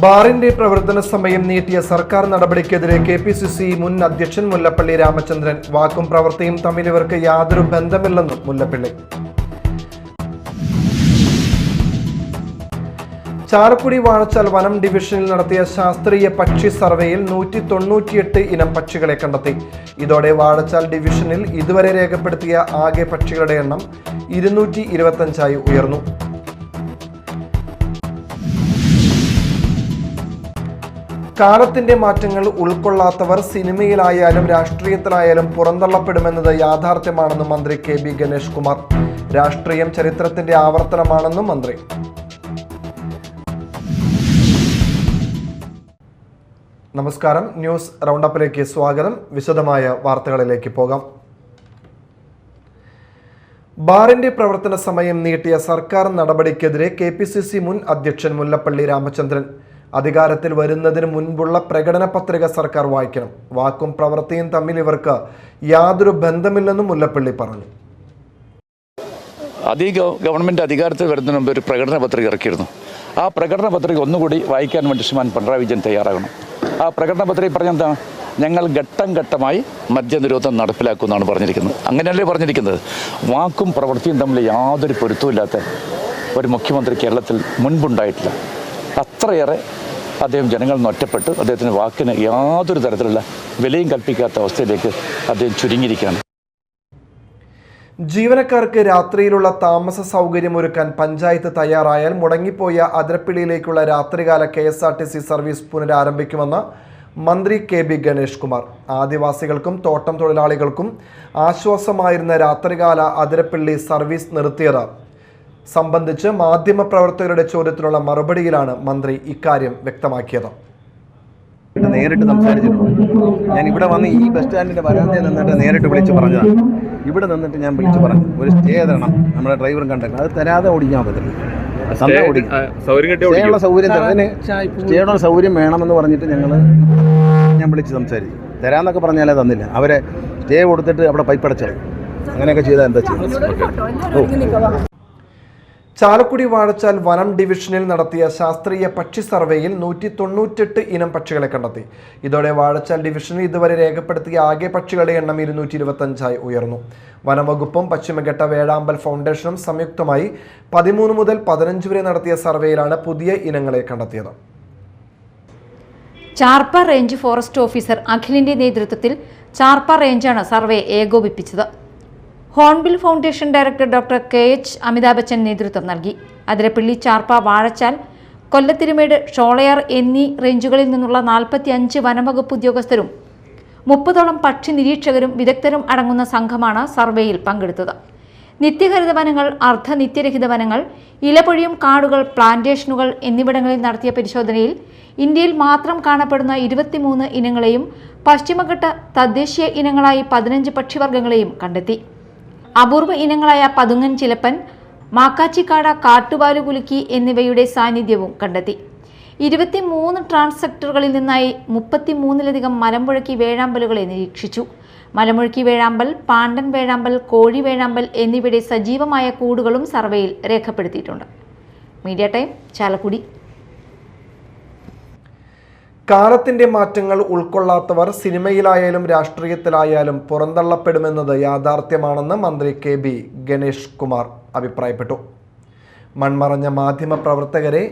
ബാറിന്റെ പ്രവർത്തന സമയം നീട്ടിയ സർക്കാർ നടപടിക്കെതിരെ കെപിസിസി മുൻ അധ്യക്ഷൻ മുല്ലപ്പള്ളി രാമചന്ദ്രൻ. വാക്കും പ്രവൃത്തിയും തമ്മിൽ ഇവർക്ക് യാതൊരു ബന്ധമില്ലെന്നും മുല്ലപ്പള്ളി. ചാലക്കുടി വാഴച്ചാൽ വനം ഡിവിഷനിൽ നടത്തിയ ശാസ്ത്രീയ പക്ഷി സർവേയിൽ 198 ഇനം പക്ഷികളെ കണ്ടെത്തി. ഇതോടെ വാഴച്ചാൽ ഡിവിഷനിൽ ഇതുവരെ രേഖപ്പെടുത്തിയ ആകെ പക്ഷികളുടെ എണ്ണം 225 ഉയർന്നു. കാലത്തിന്റെ മാറ്റങ്ങൾ ഉൾക്കൊള്ളാത്തവർ സിനിമയിലായാലും രാഷ്ട്രീയത്തിലായാലും പുറന്തള്ളപ്പെടുമെന്നത് യാഥാർത്ഥ്യമാണെന്ന് മന്ത്രി KB ഗണേഷ് കുമാർ. രാഷ്ട്രീയം ചരിത്രത്തിന്റെ ആവർത്തനമാണെന്നും മന്ത്രി. നമസ്കാരം, ന്യൂസ് റൗണ്ടപ്പിലേക്ക് സ്വാഗതം. വിശദമായ വാർത്തകളിലേക്ക് പോകാം. ബാറിന്റെ പ്രവർത്തന സമയം നീട്ടിയ സർക്കാർ നടപടിക്കെതിരെ കെപിസിസി മുൻ അധ്യക്ഷൻ മുല്ലപ്പള്ളി രാമചന്ദ്രൻ. അധികാരത്തിൽ വരുന്നതിന് മുൻപുള്ള പ്രകടന പത്രിക സർക്കാർ വായിക്കണം. വാക്കും പ്രവൃത്തിയും തമ്മിൽ ഇവർക്ക് യാതൊരു ബന്ധമില്ലെന്നും മുല്ലപ്പള്ളി പറഞ്ഞു. ഗവൺമെന്റ് അധികാരത്തിൽ വരുന്നതിന് മുമ്പ് ഒരു പ്രകടന പത്രിക ഇറക്കിയിരുന്നു. ആ പ്രകടന പത്രിക ഒന്നുകൂടി വായിക്കാൻ വേണ്ടി ശ്രീമാൻ പിണറായി വിജയൻ തയ്യാറാകണം. ആ പ്രകടന പത്രിക പറഞ്ഞെന്താണ്? ഞങ്ങൾ ഘട്ടം ഘട്ടമായി മദ്യനിരോധനം നടപ്പിലാക്കുമെന്നാണ് പറഞ്ഞിരിക്കുന്നത്. അങ്ങനെയല്ലേ പറഞ്ഞിരിക്കുന്നത്? വാക്കും പ്രവൃത്തിയും തമ്മിൽ യാതൊരു പൊരുത്തമില്ലാത്ത ഒരു മുഖ്യമന്ത്രി കേരളത്തിൽ മുൻപുണ്ടായിട്ടില്ല. അത്രയേറെ അദ്ദേഹം ജനങ്ങളിൽ നിന്ന് ഒറ്റപ്പെട്ട് അദ്ദേഹത്തിന് വാക്കിന് യാതൊരു തരത്തിലുള്ള വിലയും കൽപ്പിക്കാത്ത അവസ്ഥയിലേക്ക് അദ്ദേഹം ചുരുങ്ങിയിരിക്കുകയാണ്. ജീവനക്കാർക്ക് രാത്രിയിലുള്ള താമസ സൗകര്യം ഒരുക്കാൻ പഞ്ചായത്ത് തയ്യാറായാൽ മുടങ്ങിപ്പോയ അതിരപ്പിള്ളിയിലേക്കുള്ള രാത്രികാല KSRTC സർവീസ് പുനരാരംഭിക്കുമെന്ന് മന്ത്രി KB ഗണേഷ് കുമാർ. ആദിവാസികൾക്കും തോട്ടം തൊഴിലാളികൾക്കും ആശ്വാസമായിരുന്ന രാത്രികാല അതിരപ്പിള്ളി സർവീസ് നിർത്തിയത് സംബന്ധിച്ച് മാധ്യമപ്രവർത്തകരുടെ ചോദ്യത്തിനുള്ള മറുപടിയിലാണ് മന്ത്രി ഇക്കാര്യം വ്യക്തമാക്കിയത്. നേരിട്ട് സംസാരിച്ചിട്ടുണ്ട്. ഞാൻ ഇവിടെ വന്ന് ഈ ബസ് സ്റ്റാൻഡിൻ്റെ വരാന്തയിൽ നിന്നിട്ട് നേരിട്ട് വിളിച്ച് പറഞ്ഞതാണ്. ഇവിടെ നിന്നിട്ട് ഞാൻ വിളിച്ച് പറഞ്ഞു, ഒരു സ്റ്റേ തരണം നമ്മുടെ ഡ്രൈവറും കണ്ടക്ടർ. അത് തരാതെ ഓടിക്കാൻ പറ്റില്ല. സ്റ്റേയുള്ള സൗകര്യം അതിന് സ്റ്റേയുള്ള സൗകര്യം വേണമെന്ന് പറഞ്ഞിട്ട് ഞാൻ വിളിച്ച് സംസാരിച്ചു. തരാമെന്നൊക്കെ പറഞ്ഞാലേ തന്നില്ല. അവരെ സ്റ്റേ കൊടുത്തിട്ട് അവിടെ പൈപ്പ് അടച്ചത്. അങ്ങനെയൊക്കെ ചെയ്താൽ എന്താ ചെയ്യുന്നത്? ചാലക്കുടി വാഴച്ചാൽ വനം ഡിവിഷനിൽ നടത്തിയ ശാസ്ത്രീയ പക്ഷി സർവേയിൽ 198 ഇനം പക്ഷികളെ കണ്ടെത്തി. ഇതോടെ വാഴച്ചാൽ ഡിവിഷനിൽ ഇതുവരെ രേഖപ്പെടുത്തിയ ആകെ പക്ഷികളുടെ എണ്ണം 225 ഉയർന്നു. വനംവകുപ്പും പശ്ചിമഘട്ട വേഴാമ്പൽ ഫൗണ്ടേഷനും സംയുക്തമായി 13 മുതൽ 15 വരെ നടത്തിയ സർവേയിലാണ് പുതിയ ഇനങ്ങളെ കണ്ടെത്തിയത്. ചാർപ്പ റേഞ്ച് ഫോറസ്റ്റ് ഓഫീസർ അഖിലിന്റെ നേതൃത്വത്തിൽ ചാർപ്പ റേഞ്ചാണ് സർവേ ഏകോപിപ്പിച്ചത്. Hornbill foundation director doctor KH Amitabh Bachchan നേതൃത്വം നൽകി. അതിരപ്പിള്ളി, ചാർപ്പ, വാഴച്ചാൽ, കൊല്ലത്തിരുമേട്, ഷോളയാർ എന്നീ റേഞ്ചുകളിൽ നിന്നുള്ള 45 വനംവകുപ്പ് ഉദ്യോഗസ്ഥരും 30ഓളം പക്ഷി നിരീക്ഷകരും വിദഗ്ധരും അടങ്ങുന്ന സംഘമാണ് സർവേയിൽ പങ്കെടുത്തത്. നിത്യഹരിത വനങ്ങൾ, അർദ്ധ നിത്യരഹിത വനങ്ങൾ, ഇലപൊഴിയും കാടുകൾ, പ്ലാന്റേഷനുകൾ എന്നിവിടങ്ങളിൽ നടത്തിയ പരിശോധനയിൽ ഇന്ത്യയിൽ മാത്രം കാണപ്പെടുന്ന 23 ഇനങ്ങളെയും പശ്ചിമഘട്ട തദ്ദേശീയ ഇനങ്ങളായി 15 പക്ഷിവർഗ്ഗങ്ങളെയും കണ്ടെത്തി. അപൂർവ ഇനങ്ങളായ പതുങ്ങൻ ചിലപ്പൻ, മാക്കാച്ചിക്കാട, കാട്ടുപാലുകുലുക്കി എന്നിവയുടെ സാന്നിധ്യവും കണ്ടെത്തി. 23 ട്രാൻസെക്ടറുകളിൽ നിന്നായി 33ലധികം മലമ്പുഴക്കി വേഴാമ്പലുകളെ നിരീക്ഷിച്ചു. മലമുഴക്കി വേഴാമ്പൽ, പാണ്ടൻ വേഴാമ്പൽ, കോഴി വേഴാമ്പൽ എന്നിവയുടെ സജീവമായ കൂടുകളും സർവേയിൽ രേഖപ്പെടുത്തിയിട്ടുണ്ട്. Media time, Chalakudy. കാലത്തിന്റെ മാറ്റങ്ങൾ ഉൾക്കൊള്ളാത്തവർ സിനിമയിലായാലും രാഷ്ട്രീയത്തിലായാലും പുറന്തള്ളപ്പെടുമെന്നത് യാഥാർത്ഥ്യമാണെന്ന് മന്ത്രി KB ഗണേഷ് കുമാർ അഭിപ്രായപ്പെട്ടു. മൺമറഞ്ഞ മാധ്യമപ്രവർത്തകരെ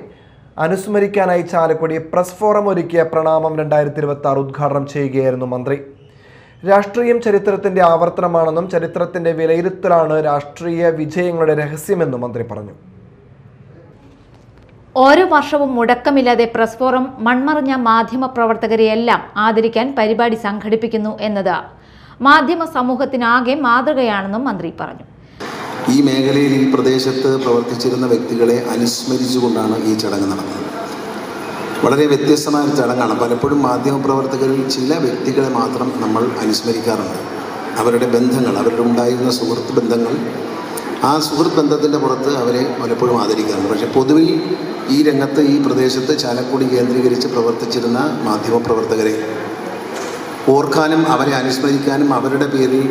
അനുസ്മരിക്കാനായി ചാലക്കുടി പ്രസ് ഫോറം ഒരുക്കിയ പ്രണാമം 2026 ഉദ്ഘാടനം ചെയ്യുകയായിരുന്നു മന്ത്രി. രാഷ്ട്രീയം ചരിത്രത്തിന്റെ ആവർത്തനമാണെന്നും ചരിത്രത്തിന്റെ വിലയിരുത്തലാണ് രാഷ്ട്രീയ വിജയങ്ങളുടെ രഹസ്യമെന്നും മന്ത്രി പറഞ്ഞു. ഓരോ വർഷവും മുടക്കമില്ലാതെ പ്രസ് ഫോറം മൺമറഞ്ഞ മാധ്യമപ്രവർത്തകരെയെല്ലാം ആദരിക്കാൻ പരിപാടി സംഘടിപ്പിക്കുന്നു എന്നത് മാധ്യമ സമൂഹത്തിനാകെ മാതൃകയാണെന്നും മന്ത്രി പറഞ്ഞു. ഈ മേഖലയിൽ ഈ പ്രദേശത്ത് പ്രവർത്തിച്ചിരുന്ന വ്യക്തികളെ അനുസ്മരിച്ചുകൊണ്ടാണ് ഈ ചടങ്ങ് നടന്നത്. വളരെ വ്യത്യസ്തമായ ചടങ്ങാണ്. പലപ്പോഴും മാധ്യമപ്രവർത്തകരിൽ ചില വ്യക്തികളെ മാത്രം നമ്മൾ അനുസ്മരിക്കാറുണ്ട്. അവരുടെ ബന്ധങ്ങൾ, അവരുടെ ഉണ്ടായിരുന്ന സുഹൃത്ത് ബന്ധങ്ങൾ, ആ സുഹൃത്ത് ബന്ധത്തിൻ്റെ പുറത്ത് അവരെ പലപ്പോഴും ആദരിക്കാറുണ്ട്. പക്ഷേ പൊതുവിൽ ഈ രംഗത്ത്, ഈ പ്രദേശത്ത് ചാലക്കുടി കേന്ദ്രീകരിച്ച് പ്രവർത്തിച്ചിരുന്ന മാധ്യമപ്രവർത്തകരെ ഓർക്കാനും അവരെ അനുസ്മരിക്കാനും അവരുടെ പേരിൽ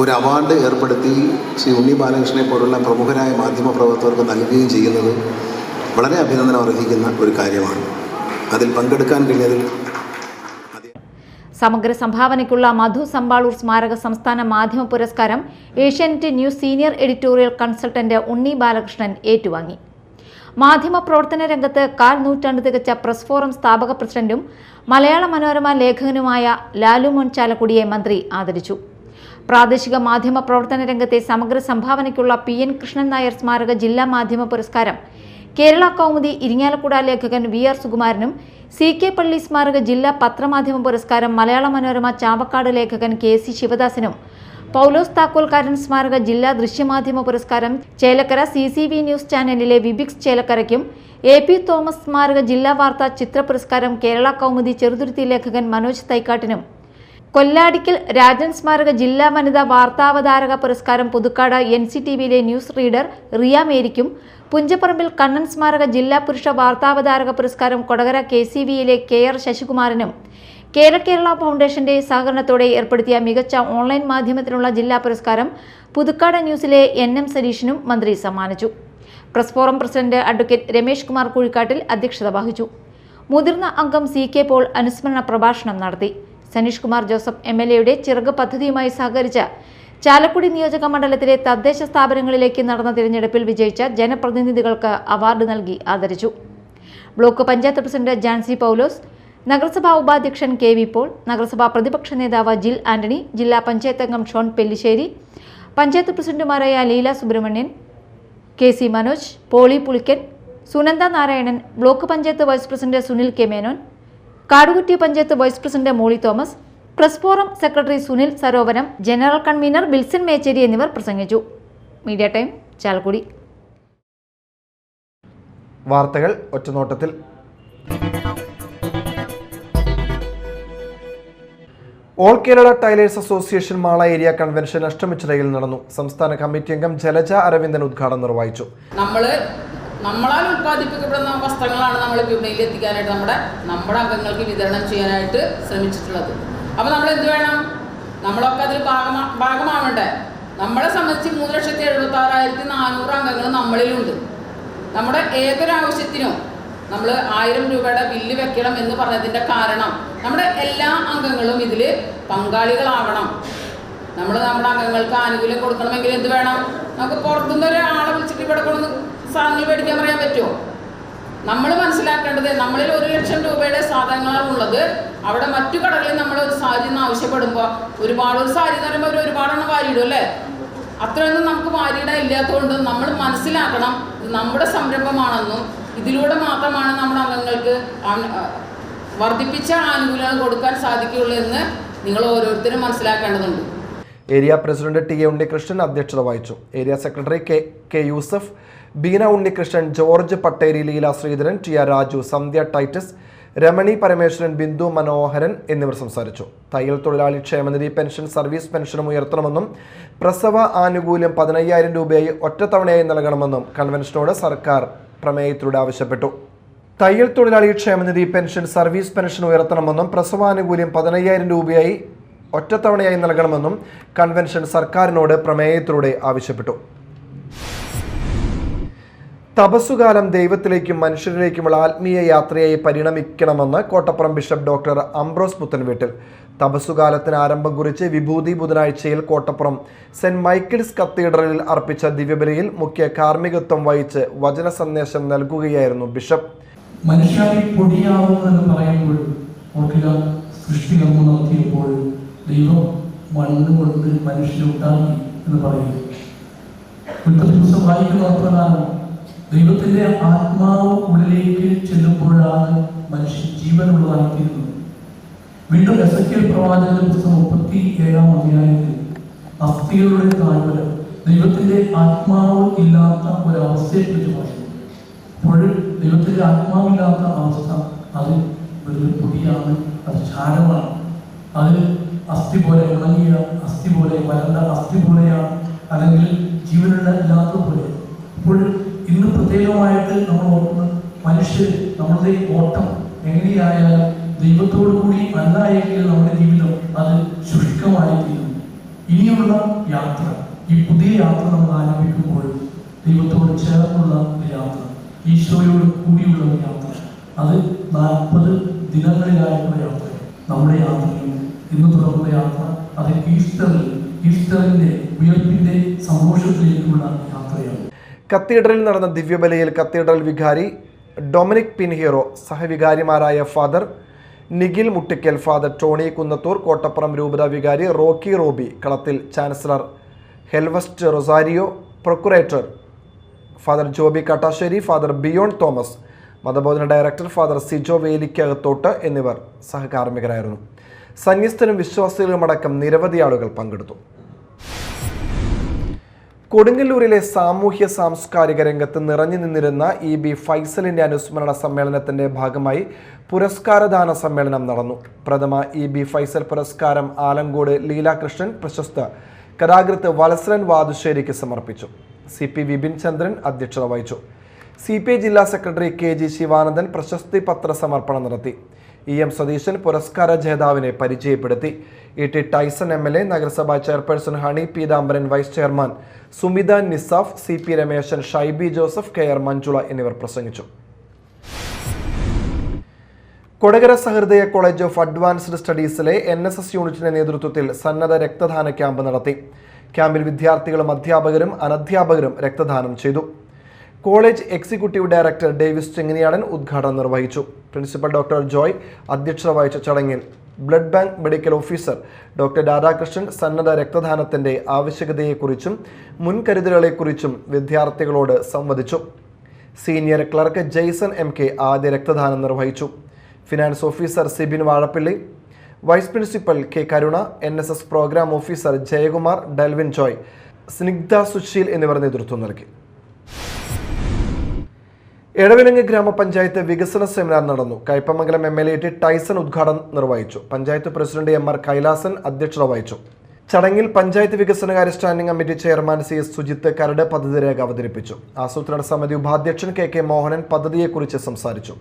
ഒരു അവാർഡ് ഏർപ്പെടുത്തി ശ്രീ ഉണ്ണി ബാലകൃഷ്ണനെ പോലുള്ള പ്രമുഖരായ മാധ്യമപ്രവർത്തകർക്ക് നൽകുകയും ചെയ്യുന്നത് വളരെ അഭിനന്ദനം അർഹിക്കുന്ന ഒരു കാര്യമാണ്. അതിൽ പങ്കെടുക്കാൻ കഴിഞ്ഞതിൽ സമഗ്ര സംഭാവനയ്ക്കുള്ള മധു സമ്പാളൂർ സ്മാരക സംസ്ഥാന മാധ്യമ പുരസ്കാരം Asianet news senior editorial consultant Unni Balakrishnan ഏറ്റുവാങ്ങി. മാധ്യമ പ്രവർത്തന രംഗത്ത് 1/4 നൂറ്റാണ്ട് തികച്ച പ്രസ് ഫോറം സ്ഥാപക പ്രസിഡന്റും മലയാള മനോരമ ലേഖകനുമായ ലാലു മോൻ ചാലക്കുടിയെ മന്ത്രി ആദരിച്ചു. പ്രാദേശിക മാധ്യമ പ്രവർത്തന രംഗത്തെ സമഗ്ര സംഭാവനയ്ക്കുള്ള PN കൃഷ്ണൻ നായർ സ്മാരക ജില്ലാ മാധ്യമ പുരസ്കാരം കേരള കൗമുദി ഇരിങ്ങാലക്കുട ലേഖകൻ VR സുകുമാരനും CK പള്ളി സ്മാരക ജില്ലാ പത്രമാധ്യമ പുരസ്കാരം മലയാള മനോരമ ചാവക്കാട് ലേഖകൻ KC ശിവദാസനും പൗലോസ് താക്കോൽക്കാരൻ സ്മാരക ജില്ലാ ദൃശ്യമാധ്യമ പുരസ്കാരം ചേലക്കര CCV ന്യൂസ് ചാനലിലെ വിബിക്സ് ചേലക്കരയ്ക്കും AP തോമസ് സ്മാരക ജില്ലാ വാർത്താ ചിത്ര പുരസ്കാരം കേരള കൗമുദി ചെറുതുരുത്തി ലേഖകൻ മനോജ് തൈക്കാട്ടിനും കൊല്ലാടിക്കൽ രാജൻ സ്മാരക ജില്ലാ വനിതാ വാർത്താവതാരക പുരസ്കാരം പുതുക്കാട് NCTVയിലെ ന്യൂസ് റീഡർ റിയ മേരിക്കും പുഞ്ചപ്പറമ്പിൽ കണ്ണൻ സ്മാരക ജില്ലാ പുരുഷ വാർത്താവതാരക പുരസ്കാരം കൊടകര KCVയിലെ KR ശശികുമാരനും കേരള ഫൗണ്ടേഷന്റെ സഹകരണത്തോടെ ഏർപ്പെടുത്തിയ മികച്ച ഓൺലൈൻ മാധ്യമത്തിനുള്ള ജില്ലാ പുരസ്കാരം പുതുക്കാട് ന്യൂസിലെ NM സരീഷിനും മന്ത്രി സമ്മാനിച്ചു. Press forum president advocate Ramesh Kumar Kuzhikkattil അധ്യക്ഷത വഹിച്ചു. മുതിർന്ന അംഗം CK പോൾ അനുസ്മരണ പ്രഭാഷണം നടത്തി. സനീഷ് കുമാർ ജോസഫ് MLAയുടെ ചിറക് പദ്ധതിയുമായി സഹകരിച്ച ചാലക്കുടി നിയോജക മണ്ഡലത്തിലെ തദ്ദേശ സ്ഥാപനങ്ങളിലേക്ക് നടന്ന തിരഞ്ഞെടുപ്പിൽ വിജയിച്ച ജനപ്രതിനിധികൾക്ക് അവാർഡ് നൽകി ആദരിച്ചു. ബ്ലോക്ക് പഞ്ചായത്ത് പ്രസിഡന്റ് ജാൻസി പൗലോസ്, നഗരസഭാ ഉപാധ്യക്ഷൻ KV പോൾ, നഗരസഭാ പ്രതിപക്ഷ നേതാവ് ജിൽ ആന്റണി, ജില്ലാ പഞ്ചായത്ത് അംഗം ഷോൺ പെല്ലിശ്ശേരി, പഞ്ചായത്ത് പ്രസിഡന്റുമാരായ Leela Subrahmanyan, KC Manoj, Poly Pulikkan, Sunanda Narayanan, block panchayat vice president Sunil K Menon, Kadukutty panchayat vice president Molly Thomas, press forum secretary Sunil Sarovaram, general convener Bilson Mecheri എന്നിവർ പ്രസംഗിച്ചു. Media time Chalakudy. വാർത്തകൾ ഒറ്റനോട്ടത്തിൽ. All Kerala tailors association Mala area convention അഷ്ടമിച്ചിറയിൽ നടന്നു. സംസ്ഥാന കമ്മിറ്റി അംഗം ജലജ അരവിന്ദൻ ഉദ്ഘാടനം നിർവഹിച്ചു. നമ്മളാൽ ഉത്പാദിപ്പിക്കപ്പെടുന്ന വസ്ത്രങ്ങളാണ് നമ്മൾ വിപണിയിൽ എത്തിക്കാനായിട്ട് നമ്മുടെ അംഗങ്ങൾക്ക് വിതരണം ചെയ്യാനായിട്ട് ശ്രമിച്ചിട്ടുള്ളത്. അപ്പോൾ നമ്മൾ എന്ത് വേണം? നമ്മളൊക്കെ അതിൽ ഭാഗമാവണ്ടേ? നമ്മളെ സംബന്ധിച്ച് 3,76,400 അംഗങ്ങൾ നമ്മളിലുണ്ട്. നമ്മുടെ ഏതൊരാവശ്യത്തിനും നമ്മൾ 1000 രൂപയുടെ ബില്ല് വെക്കണം എന്ന് പറഞ്ഞതിൻ്റെ കാരണം നമ്മുടെ എല്ലാ അംഗങ്ങളും ഇതിൽ പങ്കാളികളാവണം. നമ്മുടെ അംഗങ്ങൾക്ക് ആനുകൂല്യം കൊടുക്കണമെങ്കിൽ എന്ത് വേണം? നമുക്ക് പുറത്തുനിന്ന് ഒരാളെ വിളിച്ചിട്ട് ഇവിടെ കൊണ്ടു സാധനങ്ങൾ മേടിക്കാൻ പറയാൻ പറ്റുമോ? നമ്മൾ മനസ്സിലാക്കേണ്ടത് നമ്മളിൽ 1,00,000 രൂപയുടെ സാധനങ്ങളാണ് ഉള്ളത്. അവിടെ മറ്റു കടകളിൽ നമ്മൾ ഒരു സാരി എന്ന് ആവശ്യപ്പെടുമ്പോൾ ഒരു സാരി എന്ന് പറയുമ്പോൾ ഒരുപാടെണ്ണം വാരിയിടും അല്ലേ? അത്രയൊന്നും നമുക്ക് വാരിയിടാൻ ഇല്ലാത്തതുകൊണ്ട് നമ്മൾ മനസ്സിലാക്കണം ഇത് നമ്മുടെ സംരംഭമാണെന്നും ഇതിലൂടെ മാത്രമാണ് നമ്മുടെ അംഗങ്ങൾക്ക് വർദ്ധിപ്പിച്ച ആനുകൂല്യങ്ങൾ കൊടുക്കാൻ സാധിക്കുകയുള്ളൂ എന്ന് നിങ്ങൾ ഓരോരുത്തരും മനസ്സിലാക്കേണ്ടതുണ്ട്. Area president T A Unnikrishnan അധ്യക്ഷത വഹിച്ചു. Area secretary K Yusuf, Beena Unnikrishnan, George Patteri, Leela Sreedharan, T R Raju, Sandhya Titus, Ramani Parameswaran, Bindu Manoharan എന്നിവർ സംസാരിച്ചു. തയ്യൽ തൊഴിലാളി ക്ഷേമനിധി പെൻഷൻ സർവീസ് പെൻഷനും ഉയർത്തണമെന്നും പ്രസവ ആനുകൂല്യം 15,000 രൂപയായി ഒറ്റത്തവണയായി നൽകണമെന്നും കൺവെൻഷനോട് സർക്കാർ പ്രമേയത്തിലൂടെ ആവശ്യപ്പെട്ടു. തയ്യൽ തൊഴിലാളി ക്ഷേമനിധി പെൻഷൻ സർവീസ് പെൻഷൻ ഉയർത്തണമെന്നും പ്രസവാനുകൂല്യം 15,000 രൂപയായി ഒറ്റത്തവണയായി നൽകണമെന്നും കൺവെൻഷൻ സർക്കാരിനോട് പ്രമേയത്തിലൂടെ ആവശ്യപ്പെട്ടു. തപസ്സുകാലം ദൈവത്തിലേക്കും മനുഷ്യരിലേക്കുമുള്ള ആത്മീയ യാത്രയായി പരിണമിക്കണമെന്ന് കോട്ടപ്പുറം ബിഷപ്പ് ഡോക്ടർ അംബ്രോസ് പുത്തൻവീട്ടിൽ. തപസ്സുകാലത്തിന് ആരംഭം കുറിച്ച് വിഭൂതി ബുധനാഴ്ചയിൽ കോട്ടപ്പുറം സെന്റ് മൈക്കിൾസ് കത്തീഡ്രലിൽ അർപ്പിച്ച ദിവ്യബലിയിൽ മുഖ്യ കാർമ്മികത്വം വഹിച്ച് വചന സന്ദേശം നൽകുകയായിരുന്നു ബിഷപ്പ്. മനുഷ്യരെ പൊടിയാവുമെന്ന് പറയുമ്പോൾ ഓർക്കുക, സൃഷ്ടികർമ്മം നടത്തിയപ്പോൾ ദൈവം മണ്ണുകൊണ്ട് മനുഷ്യരുണ്ടാക്കി എന്ന് പറയുന്നു. ദിവസം വായിക്കുന്ന പ്രകാരം ദൈവത്തിന്റെ ആത്മാവ് ഉള്ളിലേക്ക് ചെല്ലുമ്പോഴാണ് മനുഷ്യൻ ജീവനുള്ളതായിത്തീരുന്നത്. വീണ്ടും എസെക്കിയേൽ പ്രവാചകന്റെ പുസ്തകം 37-ാം അധ്യായത്തിൽ അസ്ഥികളുടെ താഴ്വരം ദൈവത്തിന്റെ ആത്മാവ് ഇല്ലാത്ത ഒരവസ്ഥയെക്കുറിച്ച് പറയുന്നു. അപ്പോൾ ദൈവത്തിന്റെ ആത്മാവില്ലാത്ത അവസ്ഥ അത് ഒരു പൊടിയാണ്, അത് ചാരമാണ്, അത് അസ്ഥി പോലെ ഉണങ്ങിയ അസ്ഥി പോലെ വരണ്ട അസ്ഥി പോലെയാണ്, അല്ലെങ്കിൽ ജീവനുള്ള ഇല്ലാത്ത പോലെ. അപ്പോൾ ഇന്ന് പ്രത്യേകമായിട്ട് നമ്മൾ ഓർക്കുന്നത് മനുഷ്യർ നമ്മളുടെ ഓട്ടം എങ്ങനെയായാലും ദൈവത്തോടു കൂടി അല്ല എങ്കിൽ നമ്മുടെ ജീവിതം അത് ശുഷ്കമായിത്തീരും. ഇനിയുള്ള യാത്ര, ഈ പുതിയ യാത്ര നമ്മൾ ആരംഭിക്കുമ്പോൾ ദൈവത്തോട് ചേർന്നുള്ള ഒരു യാത്ര, ഈശോയോട് കൂടിയുള്ള ഒരു യാത്ര. അത് 40 ദിനങ്ങളിലായിട്ടുള്ള യാത്ര. നമ്മുടെ യാത്രയും ഇന്ന് തുടങ്ങുന്ന യാത്ര അത് ഈസ്റ്ററിന്റെ ഉയർപ്പിന്റെ സന്തോഷത്തിലേക്കുള്ള യാത്രയാണ്. കത്തീഡ്രലിൽ നടന്ന ദിവ്യബലിയിൽ കത്തീഡ്രൽ വികാരി ഡൊമിനിക് പിൻഹീറോ, സഹവികാരിമാരായ ഫാദർ നിഖിൽ മുട്ടിക്കൽ, ഫാദർ ടോണി കുന്നത്തൂർ, കോട്ടപ്പുറം രൂപത വികാരി Rocky Robi, Kalathil chancellor Helvest Rosario, procurator father Joby Kattassery, father Bion Thomas, മതബോധന ഡയറക്ടർ ഫാദർ സിജോ വേലിക്കകത്തോട്ട് എന്നിവർ സഹകാർമ്മികരായിരുന്നു. സന്യസ്തരും വിശ്വാസികളുമടക്കം നിരവധി ആളുകൾ പങ്കെടുത്തു. കൊടുങ്ങല്ലൂരിലെ സാമൂഹ്യ സാംസ്കാരിക രംഗത്ത് നിറഞ്ഞു നിന്നിരുന്ന EB ഫൈസലിന്റെ അനുസ്മരണ സമ്മേളനത്തിന്റെ ഭാഗമായി പുരസ്കാരദാന സമ്മേളനം നടന്നു. പ്രഥമ EB ഫൈസൽ പുരസ്കാരം ആലങ്കോട് ലീലാകൃഷ്ണൻ പ്രശസ്ത കഥാകൃത്ത് വത്സലൻ വാതുശ്ശേരിക്ക് സമർപ്പിച്ചു. CP വിപിൻ ചന്ദ്രൻ അധ്യക്ഷത വഹിച്ചു. CPI ജില്ലാ സെക്രട്ടറി KG ശിവാനന്ദൻ പ്രശസ്തി പത്ര സമർപ്പണം നടത്തി. EM സതീശൻ പുരസ്കാര ജേതാവിനെ പരിചയപ്പെടുത്തി. ET ടൈസൺ MLA, നഗരസഭാ chairperson Honey Peethambaran, vice chairman Sumitha Nisaf, CP Rameshan, Shaiby Joseph, KR Manjula എന്നിവർ പ്രസംഗിച്ചു. Kodakara Sahrudaya college of advanced സ്റ്റഡീസിലെ NSS യൂണിറ്റിന്റെ നേതൃത്വത്തിൽ സന്നദ്ധ രക്തദാന ക്യാമ്പ് നടത്തി. ക്യാമ്പിൽ വിദ്യാർത്ഥികളും അധ്യാപകരും അനധ്യാപകരും രക്തദാനം ചെയ്തു. കോളേജ് എക്സിക്യൂട്ടീവ് ഡയറക്ടർ ഡേവിസ് ചെങ്ങനിയാടൻ ഉദ്ഘാടനം നിർവഹിച്ചു. പ്രിൻസിപ്പൽ ഡോക്ടർ ജോയ് അധ്യക്ഷത വഹിച്ച ചടങ്ങിൽ blood bank medical officer doctor Radhakrishnan സന്നദ്ധ രക്തദാനത്തിന്റെ ആവശ്യകതയെക്കുറിച്ചും മുൻകരുതലുകളെക്കുറിച്ചും വിദ്യാർത്ഥികളോട് സംവദിച്ചു. സീനിയർ ക്ലർക്ക് ജെയ്സൺ MK ആദ്യ രക്തദാനം നിർവഹിച്ചു. Finance officer Sibin Vazhappally, vice principal K Karuna, NSS programme officer Jayakumar, Delvin Joy, Snigdha Susheel എന്നിവർ നേതൃത്വം നൽകി. എടവിലങ്ങ് ഗ്രാമപഞ്ചായത്ത് വികസന സെമിനാർ നടന്നു. കയ്പമംഗലം MLA ET ടൈസൺ ഉദ്ഘാടനം നിർവഹിച്ചു. പഞ്ചായത്ത് പ്രസിഡന്റ് MR കൈലാസൻ അധ്യക്ഷത വഹിച്ചു. ചടങ്ങിൽ പഞ്ചായത്ത് വികസനകാര്യ standing committee chairman CS Sujith കരട് പദ്ധതി രേഖ അവതരിപ്പിച്ചു. ആസൂത്രണ സമിതി ഉപാധ്യക്ഷൻ KK മോഹനൻ പദ്ധതിയെക്കുറിച്ച് സംസാരിച്ചു.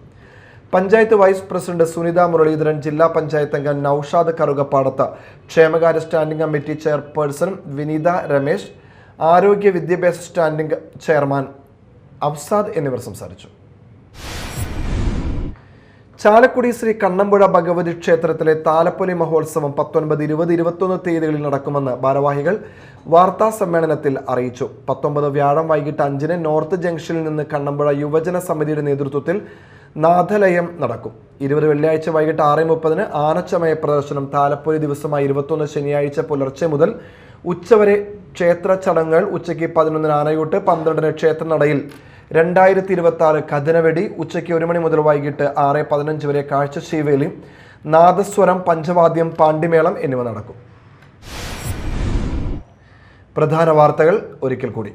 പഞ്ചായത്ത് വൈസ് പ്രസിഡന്റ് സുനിത മുരളീധരൻ, ജില്ലാ പഞ്ചായത്ത് അംഗം നൌഷാദ് കറുകപ്പാടത്ത്, ക്ഷേമകാര്യ സ്റ്റാൻഡിംഗ് കമ്മിറ്റി ചെയർപേഴ്സൺ വിനീത രമേശ്, ആരോഗ്യ വിദ്യാഭ്യാസ സ്റ്റാൻഡിംഗ് ചെയർമാൻ അഫ്സാദ് എന്നിവർ സംസാരിച്ചു. ചാലക്കുടി ശ്രീ കണ്ണമ്പുഴ ഭഗവതി ക്ഷേത്രത്തിലെ താലപ്പൊലി മഹോത്സവം 19, 20, 21 തീയതികളിൽ നടക്കുമെന്ന് ഭാരവാഹികൾ വാർത്താ സമ്മേളനത്തിൽ അറിയിച്ചു. 19 വ്യാഴം വൈകിട്ട് 5-ന് നോർത്ത് ജംഗ്ഷനിൽ നിന്ന് കണ്ണമ്പുഴ യുവജന സമിതിയുടെ നേതൃത്വത്തിൽ നാഥലയം നടക്കും. 20 വെള്ളിയാഴ്ച വൈകിട്ട് 6:30-ന് ആനച്ചമയ പ്രദർശനം. താലപ്പൊലി ദിവസമായ 21 ശനിയാഴ്ച പുലർച്ചെ മുതൽ ഉച്ചവരെ ക്ഷേത്ര ചടങ്ങുകൾ. ഉച്ചയ്ക്ക് 11-ന് ആനയൂട്ട്, 12-ന് ക്ഷേത്രനടയിൽ 2026 കഥനവെടി, ഉച്ചയ്ക്ക് 1 മണി മുതൽ വൈകിട്ട് 6:15 വരെ കാഴ്ചശീവേലി, നാദസ്വരം, പഞ്ചവാദ്യം, പാണ്ടിമേളം എന്നിവ നടക്കും. പ്രധാന വാർത്തകൾ ഒരിക്കൽ കൂടി.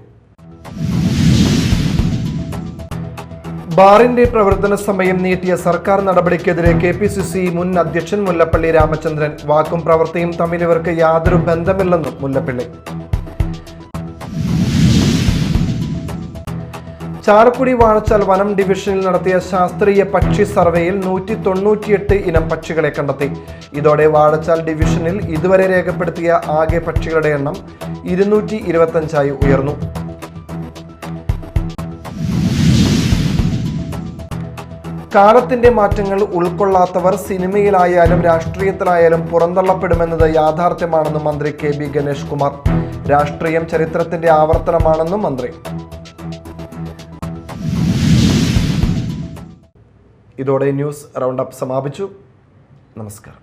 ബാറിന്റെ പ്രവർത്തന സമയം നീട്ടിയ സർക്കാർ നടപടിക്കെതിരെ KPCC മുൻ അധ്യക്ഷൻ മുല്ലപ്പള്ളി രാമചന്ദ്രൻ. വാക്കും പ്രവൃത്തിയും തമ്മിൽ ഇവർക്ക് യാതൊരു ബന്ധമില്ലെന്നും മുല്ലപ്പള്ളി. ചാലക്കുടി വാഴച്ചാൽ വനം ഡിവിഷനിൽ നടത്തിയ ശാസ്ത്രീയ പക്ഷി സർവേയിൽ 198 ഇനം പക്ഷികളെ കണ്ടെത്തി. ഇതോടെ വാഴച്ചാൽ ഡിവിഷനിൽ ഇതുവരെ രേഖപ്പെടുത്തിയ ആകെ പക്ഷികളുടെ എണ്ണം 225 ഉയർന്നു. കാലത്തിന്റെ മാറ്റങ്ങൾ ഉൾക്കൊള്ളാത്തവർ സിനിമയിലായാലും രാഷ്ട്രീയത്തിലായാലും പുറന്തള്ളപ്പെടുമെന്നത് യാഥാർത്ഥ്യമാണെന്നും മന്ത്രി KB ഗണേഷ് കുമാർ. രാഷ്ട്രീയം ചരിത്രത്തിന്റെ ആവർത്തനമാണെന്നും മന്ത്രി. ഇതോടെ ന്യൂസ് റൗണ്ട് അപ്പ് സമാപിച്ചു. നമസ്കാരം.